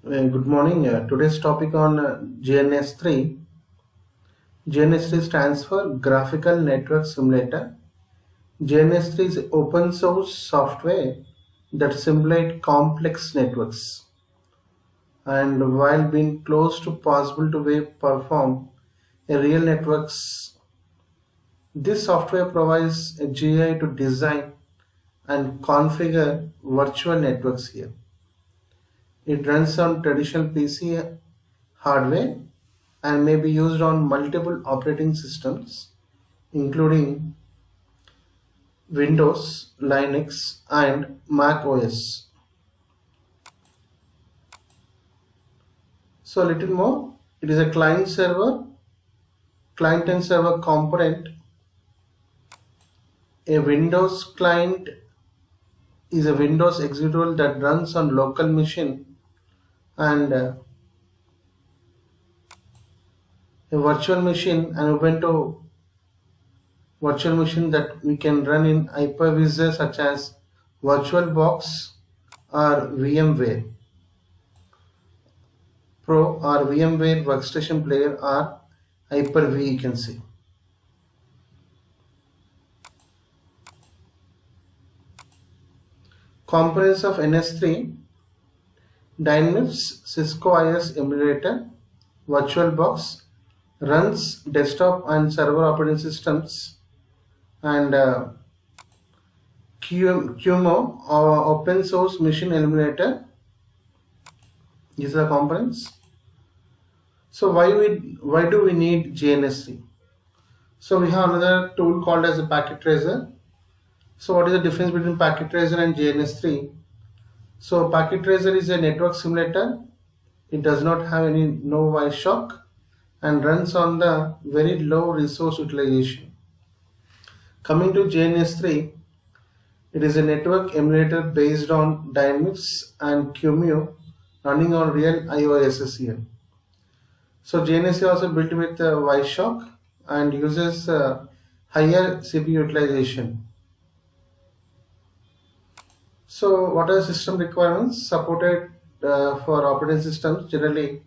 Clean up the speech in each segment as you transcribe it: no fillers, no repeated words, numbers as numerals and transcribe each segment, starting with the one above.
Good morning. Today's topic on GNS3. GNS3 stands for Graphical Network Simulator. GNS3 is open source software that simulates complex networks, and while being close to possible to perform a real networks, this software provides a GI to design and configure virtual networks here. It runs on traditional PC hardware and may be used on multiple operating systems including Windows, Linux and Mac OS. So a little more, it is a client and server component. A Windows client is a Windows executable that runs on local machine, and a virtual machine, an Ubuntu virtual machine that we can run in hypervisor such as VirtualBox or VMware Pro or VMware Workstation Player or Hyper-V, you can see. Components of NS3: Dynamics Cisco IS emulator, VirtualBox, runs desktop and server operating systems, and QMO or open source machine emulator. These are the components. So why do we need GNS3? So we have another tool called as a packet tracer. So what is the difference between packet tracer and GNS3? So packet tracer is a network simulator. It does not have no wire shock and runs on the very low resource utilization. Coming to GNS3, it is a network emulator based on Dynamics and QEMU running on real IOSs here. So GNS3 also built with Wireshock and uses higher CPU utilization. So what are the system requirements supported for operating systems? Generally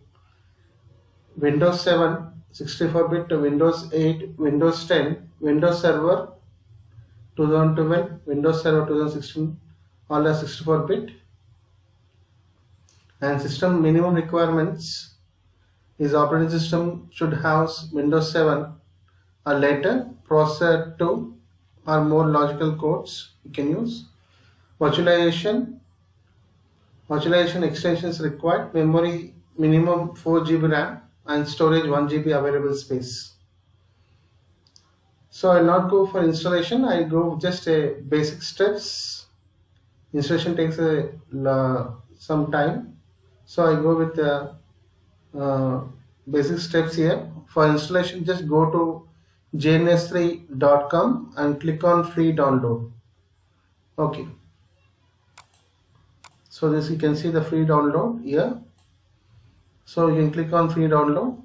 Windows 7 64-bit, Windows 8, Windows 10, Windows Server 2012, Windows Server 2016, all are 64-bit. And system minimum requirements is operating system should have Windows 7 or later, processor 2 or more logical codes you can use. Virtualization extensions required, memory minimum 4 GB RAM and storage 1 GB available space. So I'll not go for installation, I'll go just a basic steps. Installation takes some time, so I go with the basic steps here. For installation, just go to gns3.com and click on free download. Okay, so this you can see the free download here, so you can click on free download.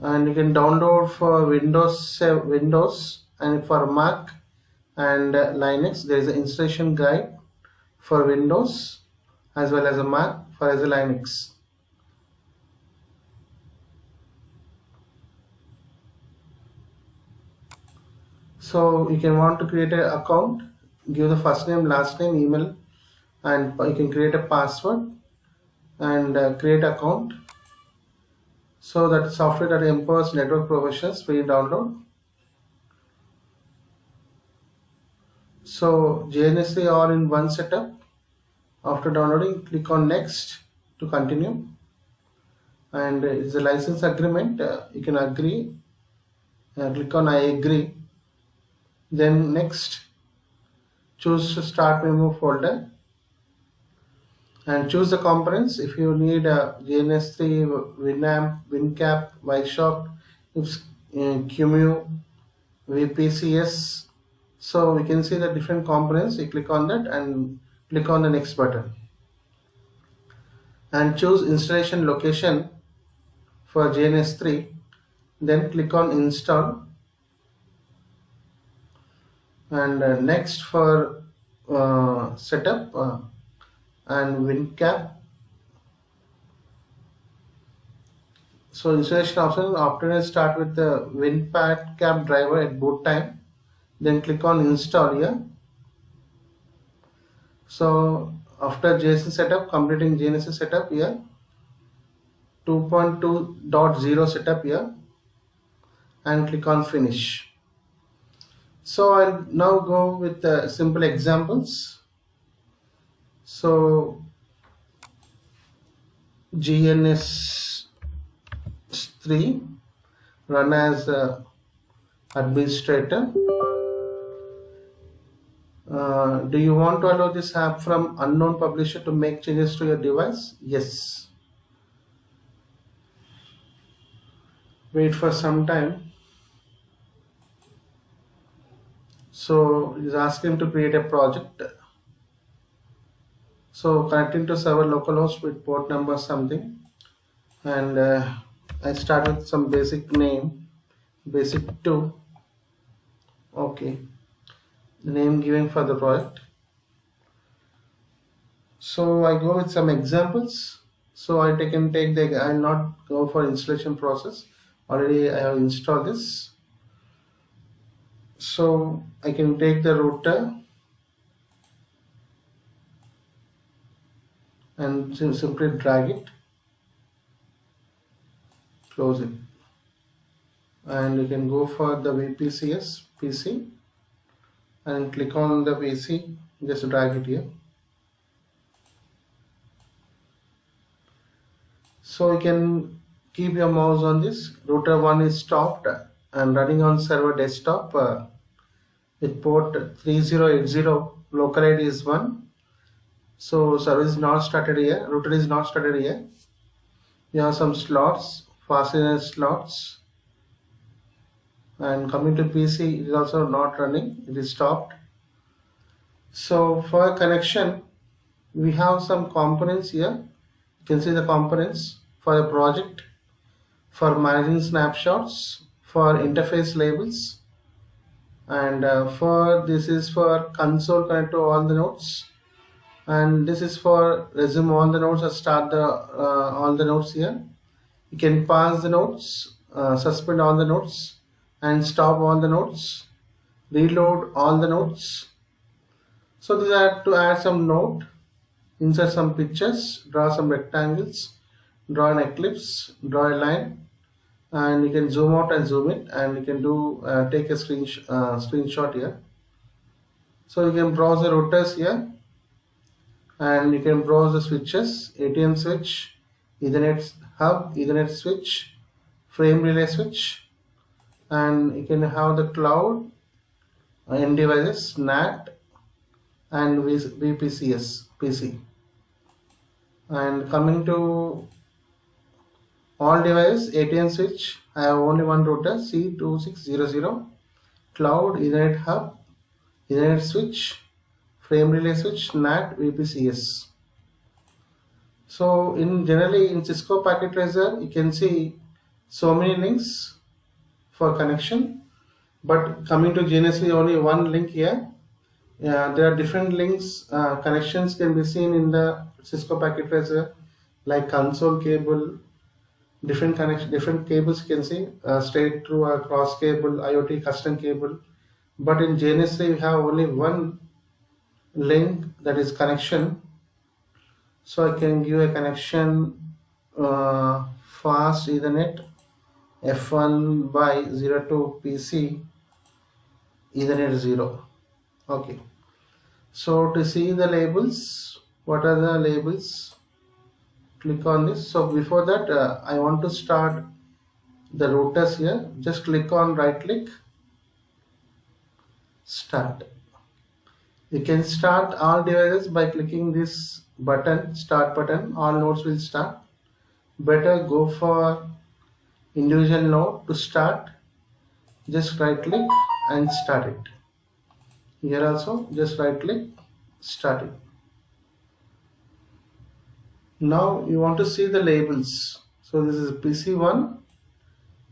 And you can download for Windows and for Mac and Linux. There is an installation guide for Windows as well as a Mac for as a Linux. So you can want to create an account, give the first name, last name, email, and you can create a password and create account. So that software that empowers network professionals, free download. So GNS3 all in one setup. After downloading, click on next to continue, and it's a license agreement. You can agree, click on I agree, then next, choose to start memo folder and choose the components. If you need a GNS3, Winamp, WinCap, Wireshock, QEMU, VPCS. So we can see the different components. You click on that and click on the next button and choose installation location for GNS3, then click on install And next for setup and WinCap. So installation option, after I start with the WinCap driver at boot time, then click on install here. So after JSC setup, completing GNS setup here, 2.2.0 setup here, and click on finish. So I'll now go with simple examples. So GNS3 run as administrator. Do you want to allow this app from unknown publisher to make changes to your device? Yes. Wait for some time. So it is asking to create a project. So connecting to server localhost with port number something, and I start with some basic name, basic2. Okay, the name given for the project. So I go with some examples. So I can take the, I'll not go for installation process. Already I have installed this. So I can take the router and simply drag it, close it, and you can go for the VPCS PC and click on the PC, just drag it here. So you can keep your mouse on this. Router 1 is stopped and running on server desktop with port 3080, local ID is 1. So service is not started here, router is not started here. You have some slots, fast internet slots, and coming to PC, it is also not running, it is stopped. So for connection, we have some components here. You can see the components for the project, for managing snapshots, for interface labels, and for this is for console connect to all the nodes, and this is for resume all the nodes or start the all the nodes here. You can pass the nodes, suspend all the nodes, and stop all the nodes, reload all the nodes. So these are to add some node, insert some pictures, draw some rectangles, draw an ellipse, draw a line, and you can zoom out and zoom it, and you can do take a screenshot here. So you can browse the routers here, and you can browse the switches, ATM switch, Ethernet hub, Ethernet switch, frame relay switch, and you can have the cloud, end devices, NAT, and VPCS PC. And coming to all devices, ATM switch, I have only one router, C2600, cloud, Ethernet hub, Ethernet switch, frame relay switch, NAT, VPCS. So generally in Cisco packet tracer, you can see so many links for connection, but coming to GNS3, only one link here. There are different links, connections can be seen in the Cisco packet tracer, like console cable, different connection, different cables you can see, straight through a cross cable, IoT custom cable. But in GNS3 we have only one link, that is connection. So I can give a connection, fast Ethernet F1 by 02 PC Ethernet 0. Okay. So to see the labels, what are the labels? Click on this. So before that, I want to start the routers here. Just click on right click, start. You can start all devices by clicking this button, start button. All nodes will start. Better go for individual node to start. Just right click and start it. Here also just right click, start it. Now you want to see the labels. So this is PC1,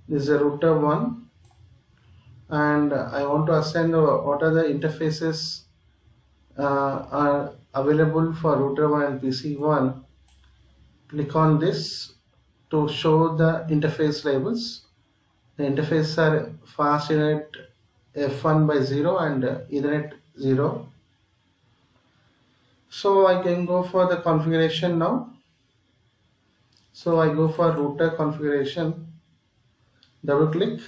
this is a router 1, and I want to assign what are the interfaces are available for router 1 and PC1. Click on this to show the interface labels. The interfaces are fast Ethernet F1 by 0 and Ethernet 0. So I can go for the configuration now. So I go for router configuration, double click.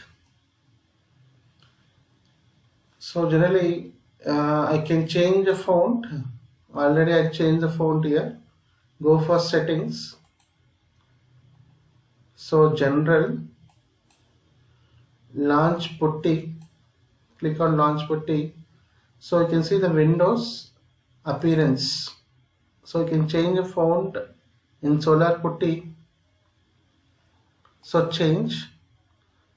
So generally I can change the font. Already I changed the font here. Go for settings. So general, launch putty, click on launch putty. So you can see the Windows appearance. So you can change the font in solar putty. So change.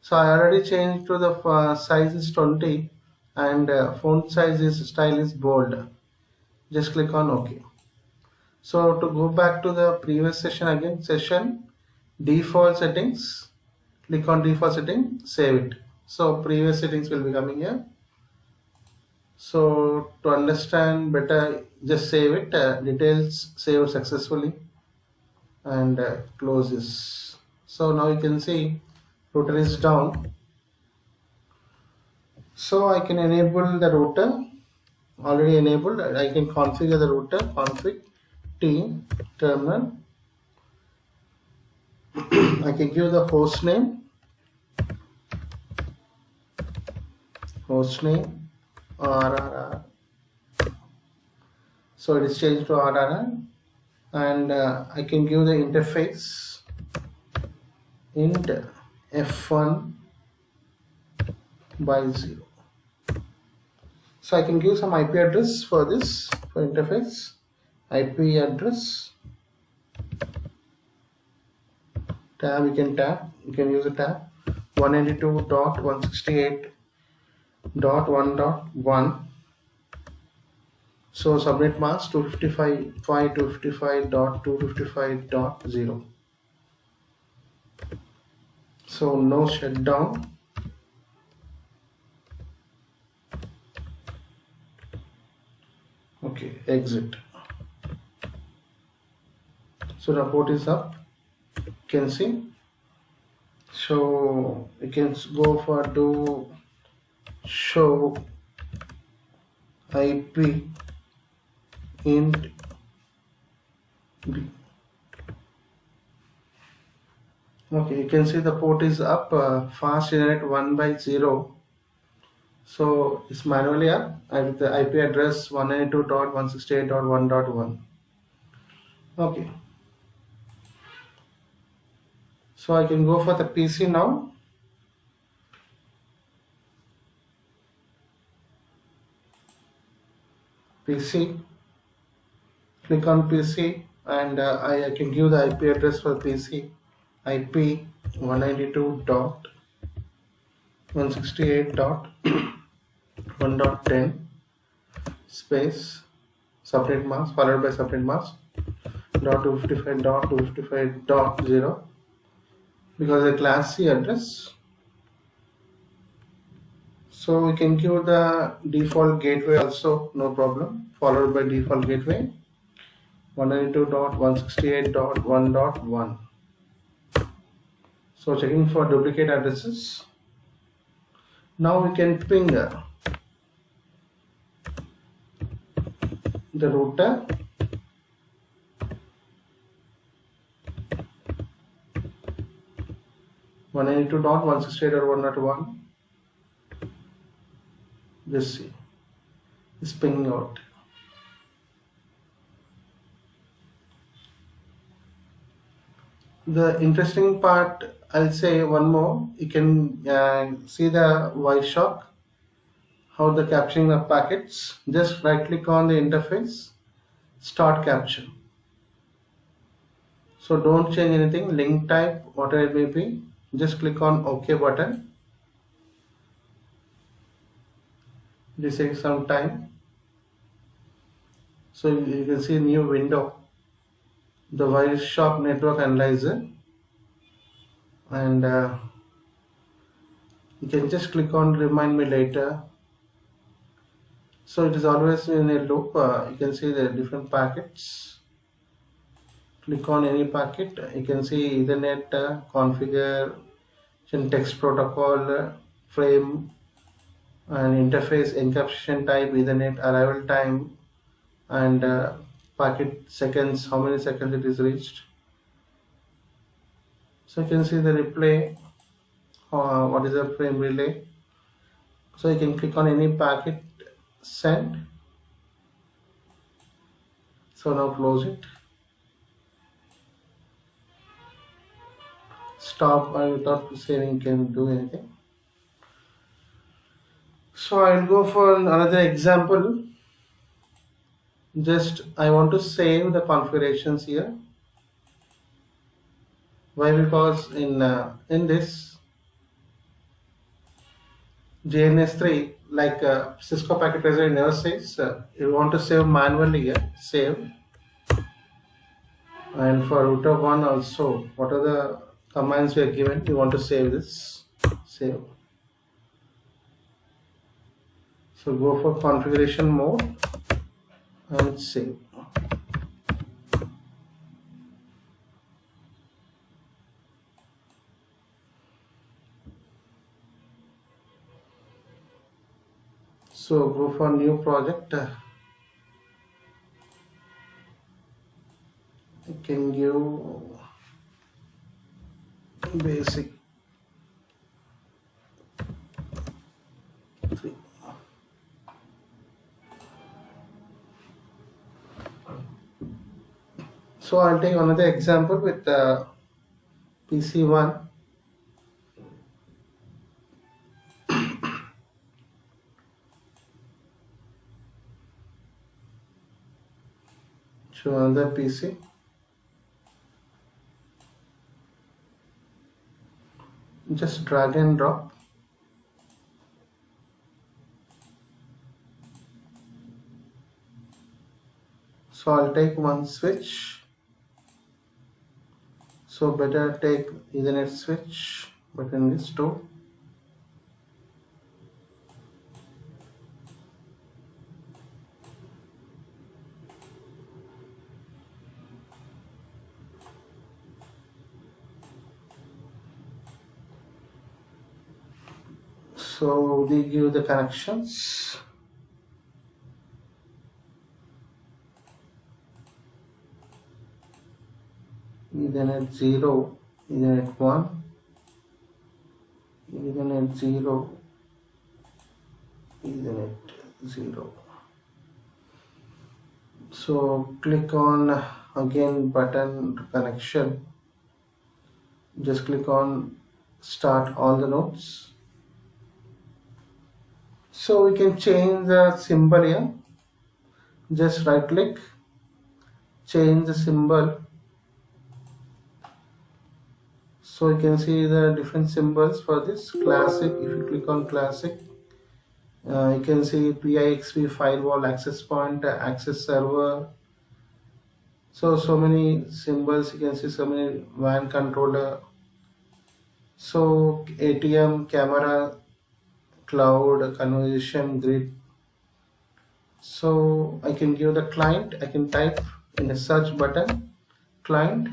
So I already changed to the size is 20 and font size is style is bold. Just click on OK. So to go back to the previous session again, session default settings, click on default setting, save it. So previous settings will be coming here. So to understand better, just save it, details saved successfully, and close this. So now you can see router is down. So I can enable the router, already enabled. I can configure the router, config T terminal. I can give the host name RRR. So it is changed to RRR, and I can give the interface int F1 by 0. So I can give some IP address for this, for interface. IP address tab, you can use a tab 192.168.1.1. so subnet mask 255.255.255.0. so no shutdown. Okay, exit. So the port is up, you can see. So you can go for do show IP int B. Okay, you can see the port is up, fast internet 1 by 0. So it's manually up with the IP address 192.168.1.1. Okay. So I can go for the PC now. PC. Click on PC, and I can give the IP address for PC. IP 192.168.1.10 space subnet mask followed by subnet mask .255.255.0 because a class C address. So we can give the default gateway also, no problem, followed by default gateway 192.168.1.1. So checking for duplicate addresses. Now we can ping the router .192.168.1.1. Just see, it's pinging out. The interesting part, I'll say one more. You can see the Wireshark, how the capturing of packets. Just right click on the interface, start capture. So don't change anything, link type, whatever it may be. Just click on OK button. This takes some time. So you can see a new window, the Wireshark network analyzer, and You can just click on remind me later. So it is always in a loop. You can see the different packets. Click on any packet. You can see Ethernet, configure, text protocol, frame, and interface, encapsulation type, Ethernet, arrival time, and packet seconds, how many seconds it is reached. So you can see the replay, what is the frame relay. So you can click on any packet, send. So now close it. Stop, without saving can do anything. So I'll go for another example. Just I want to save the configurations here. Why? Because in this GNS3, like Cisco packet tracer never says, you want to save manually here, save. And for router 1 also, what are the commands we are given, you want to save this, save. So go for configuration mode and save. So go for new project. I can give basic 3. So I'll take another example with PC1. So another PC. Just drag and drop. So I'll take one switch. So better take Ethernet switch, but in this too. So we give the connections. Ethernet 0, Ethernet 1, Ethernet 0, Ethernet 0. So click on again button connection. Just click on start all the nodes. So we can change the symbol here. Just right click, change the symbol. So you can see the different symbols for this classic. If you click on classic, you can see PIXP firewall, access point, access server. So many symbols. You can see so many WAN controller. So ATM, camera, cloud, conversation, grid. So I can give the client. I can type in a search button, client.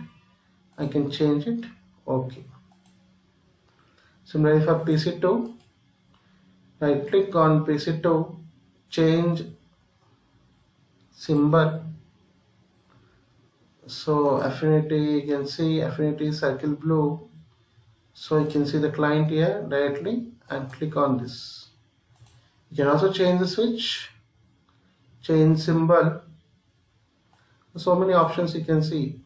I can change it. Okay. Similarly for PC2, right click on PC2, change symbol. So affinity, you can see affinity circle blue. So you can see the client here directly and click on this. You can also change the switch, change symbol. So many options you can see.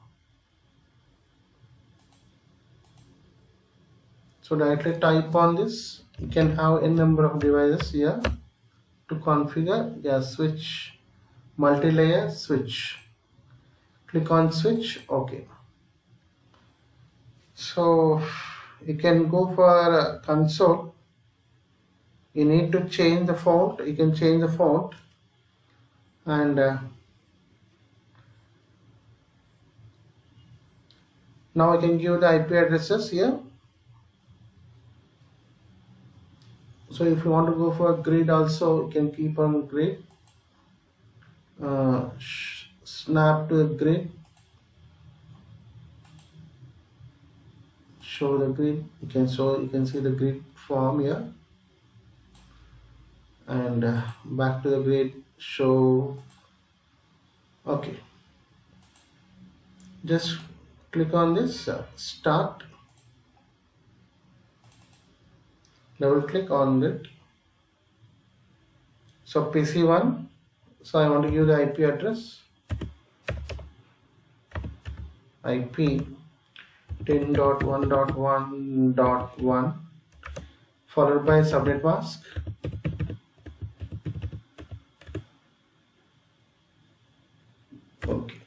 So directly type on this. You can have n number of devices here to configure. Yeah, switch, multi-layer switch. Click on switch. Okay. So you can go for console. You need to change the font. You can change the font and now I can give the IP addresses here. So if you want to go for grid also, you can keep on grid, snap to the grid, show the grid. You can see the grid form here, and back to the grid, show. Okay, just click on this start, double click on it. So PC1, so I want to give the IP address, IP 10.1.1.1 followed by subnet mask. Okay.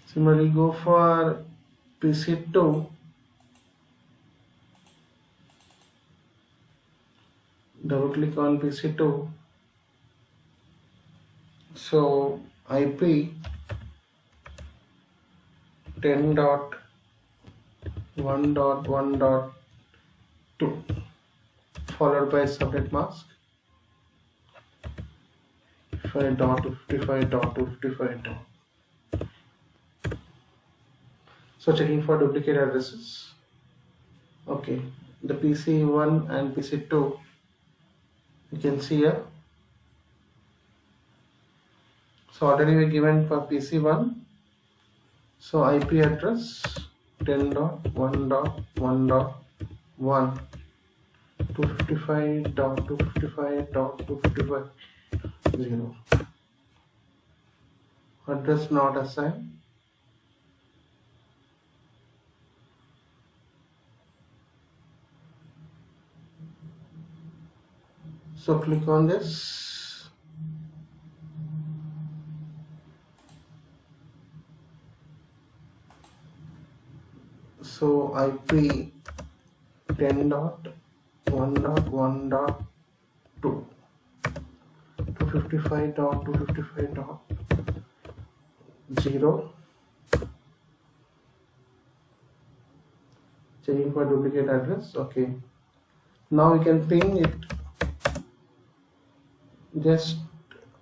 Similarly, go for PC2, double click on PC2. So IP 10.1.1.2 followed by subnet mask 55.55.55. So checking for duplicate addresses. Okay, the PC1 and PC2 you can see here. So already we given for PC1. So IP address 10.1.1.1 255.255.255.0. Address not assigned. So click on this. So IP 10.1.1.2 255.255.0. Checking for duplicate address. Okay. Now we can ping it. Just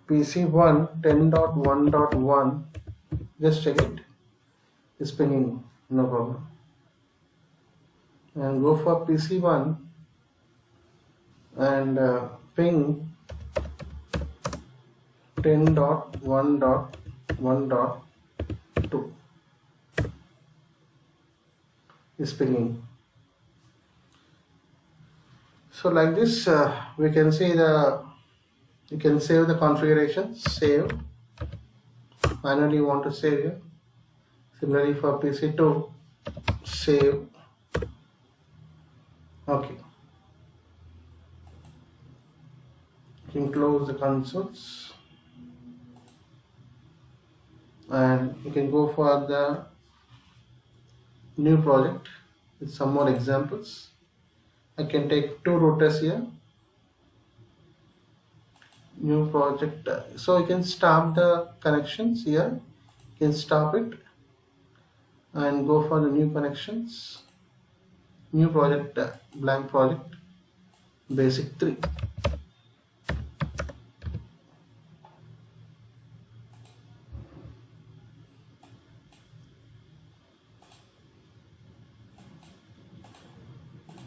PC1 10.1.1. Just check it. It's pinging. No problem. And go for PC1 and ping 10.1.1.2 is pinging. So like this we can see you can save the configuration. Save. Manually you want to save here. Similarly for PC2, save. Okay. You can close the consoles and you can go for the new project with some more examples. I can take 2 routers here. New project. So you can stop the connections here. You can stop it and go for the new connections. New project, blank project, basic 3.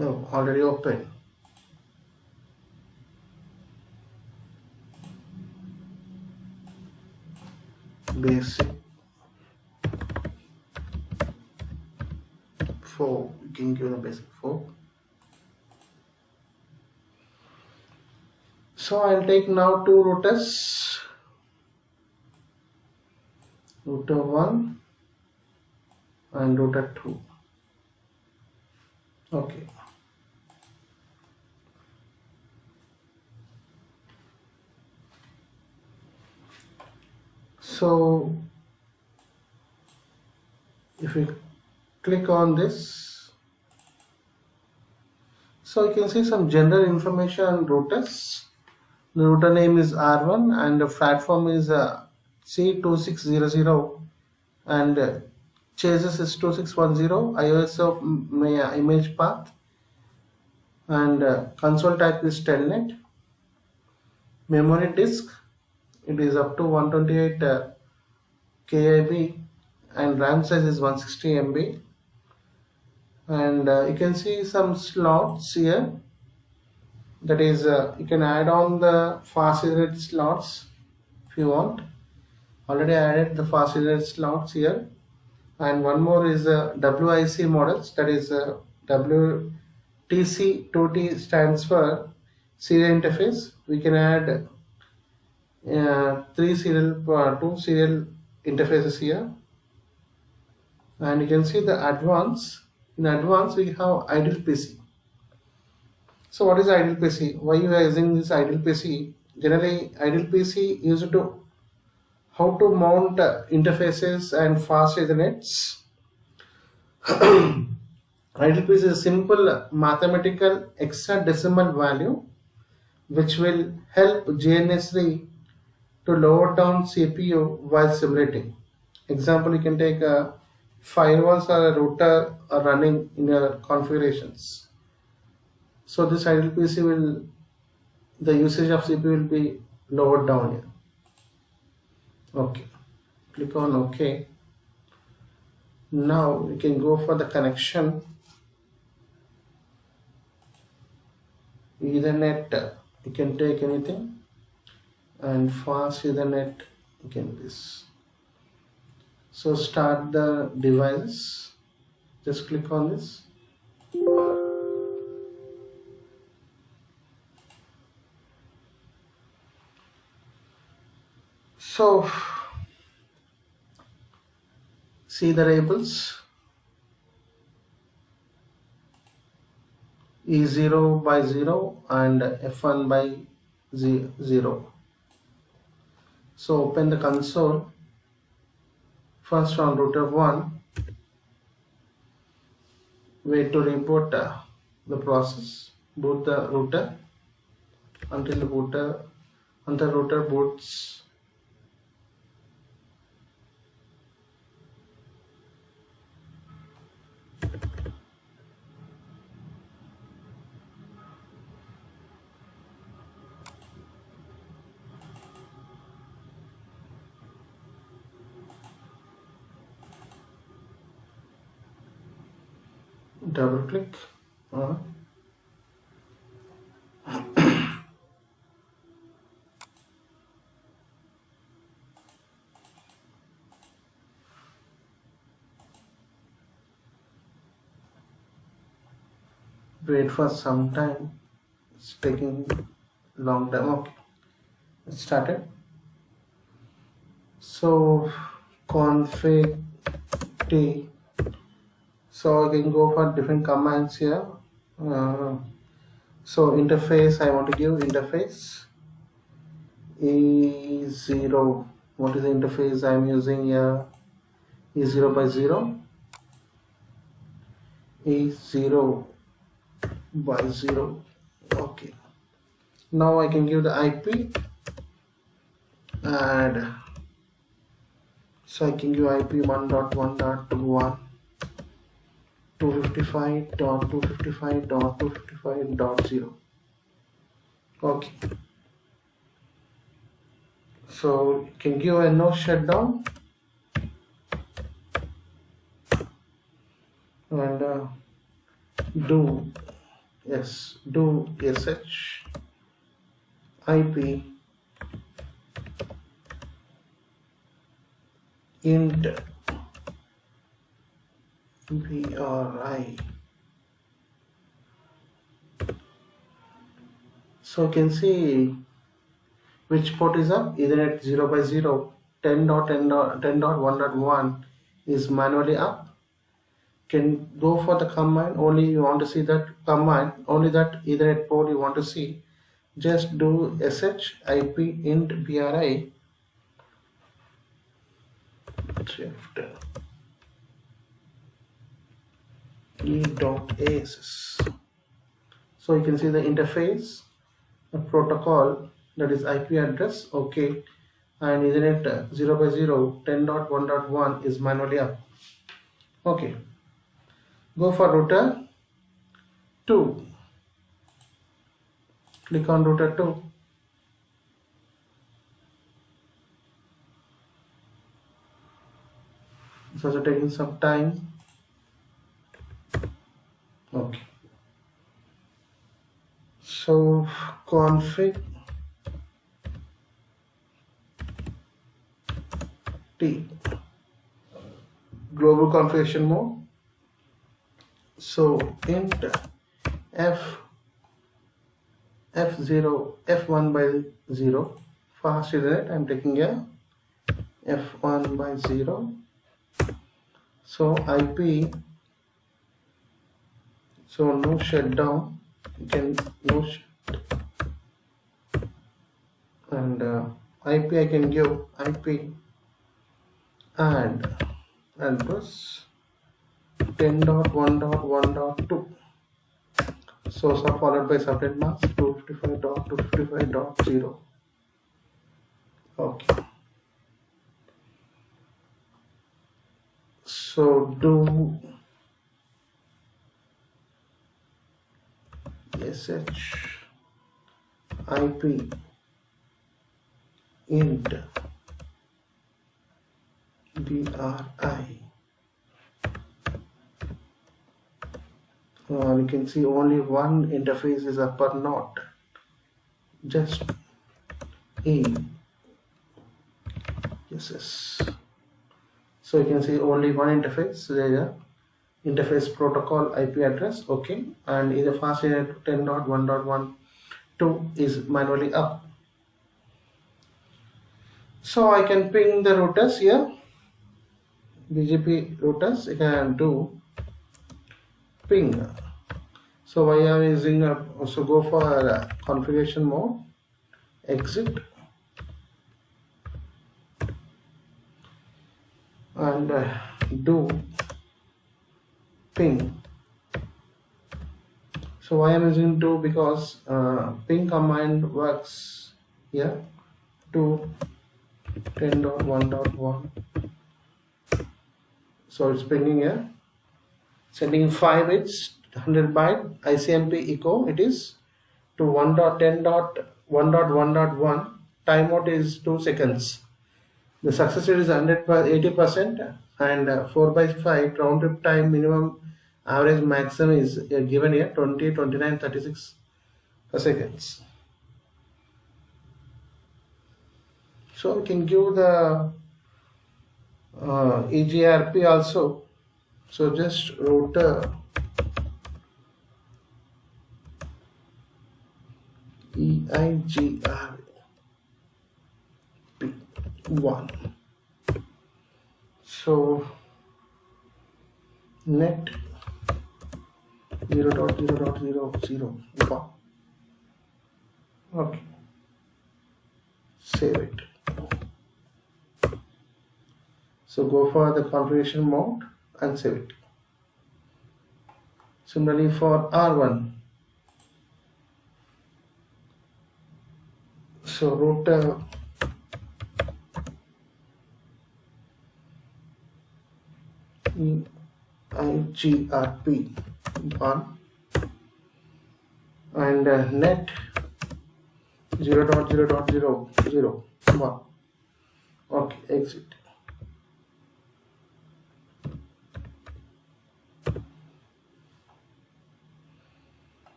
Oh, already open. Basic 4. You can give the basic 4. So I'll take now 2 routers. Router 1 and router 2. Okay. So if we click on this, so you can see some general information on routers. The router name is R1 and the platform is C2600 and chases is 2610, ISO image path and console type is telnet. Memory disk, it is up to 128 KIB, and RAM size is 160 MB. And you can see some slots here, that is you can add on the fast read slots if you want. Already added the fast read slots here. And one more is WIC models, that is WTC 2T stands for serial interface. We can add two serial interfaces here. And you can see the in advanced we have idle PC. So what is idle PC? Why you are using this idle PC? Generally idle PC used to how to mount interfaces and fast Ethernets. Idle PC is a simple mathematical hexadecimal value which will help GNS3 to lower down CPU while simulating. Example, you can take a firewalls or a router are running in your configurations. So this idle PC will, the usage of CPU will be lowered down here. Okay, click on OK. Now you can go for the connection. Ethernet, you can take anything, and fast Ethernet you can this. So start the device, just click on this. So see the labels, E0 by 0 and F1 by 0. So open the console. First on router 1, wait to reboot the process, boot the router until the router boots. Double click on. Wait for some time, it's taking long time. Okay, it started. So config T. So I can go for different commands here. So interface, I want to give interface E0. What is the interface I am using here? E0 by 0. E0 by 0. Okay. Now I can give the IP, and so I can give IP 1.1.1. 255.255.255.0. Okay, so you can give a no shutdown and do sh IP int BRI. So you can see which port is up. Ethernet 0 by 0, 10.1.1 is manually up. Can go for the command, only you want to see that command, only that Ethernet port you want to see. Just do sh IP int BRI shift e.ass. So you can see the interface, the protocol, that is IP address, okay, and Ethernet 0 by 0, 10.1.1 is manually up. Okay, go for router 2. Click on router 2. It's also taking some time. Okay. So config T, global configuration mode. So int f1 by 0, fast internet. I'm taking a f1 by 0. So IP, so no shutdown, you can no and IP I can give IP add address 10.1.1.2. Source are followed by subnet mask 255.255.0. Okay. So do sh IP int BRI. We can see only one interface is up or not. Just A. Yes. So you can see only one interface. There, interface protocol IP address. Okay, and in the fast internet 10.1.1.2 is manually up. So I can ping the routers here. BGP routers. I can do ping. So why I am using so go for configuration mode, exit, and do ping. So why I am using do, because ping command works here to 10.1.1. so it's pinging here, sending 5 bits 100 byte ICMP echo. It is to 1.10.1.1.1. timeout is 2 seconds. The success rate is 80%, and 4/5 round trip time minimum average maximum is given here 20, 29, 36 seconds. So we can give the EGRP also. So just router EIGRP1. So net 0.0.0.0. Okay, save it. So go for the configuration mode and save it. Similarly for R1, so router EIGRP1 and net 0.0.0.0.1. Okay, exit.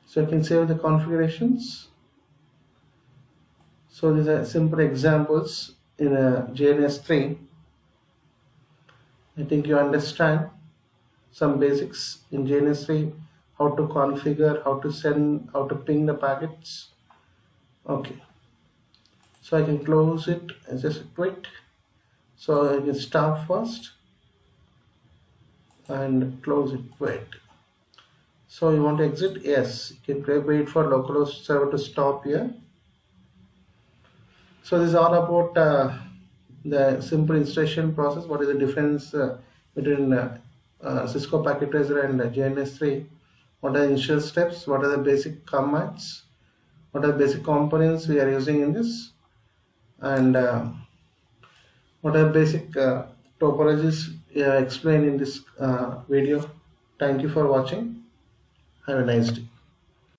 So you can save the configurations. So these are simple examples in a GNS3. I think you understand some basics in GNS3, how to configure, how to send, how to ping the packets. Okay, so I can close it and just quit. So I can start first and close it, quit. So you want to exit? Yes, you can wait for localhost server to stop here. So this is all about the simple installation process. What is the difference between Cisco Packet Tracer and GNS3? What are the initial steps? What are the basic commands? What are the basic components we are using in this? And what are the basic topologies explained in this video? Thank you for watching. Have a nice day.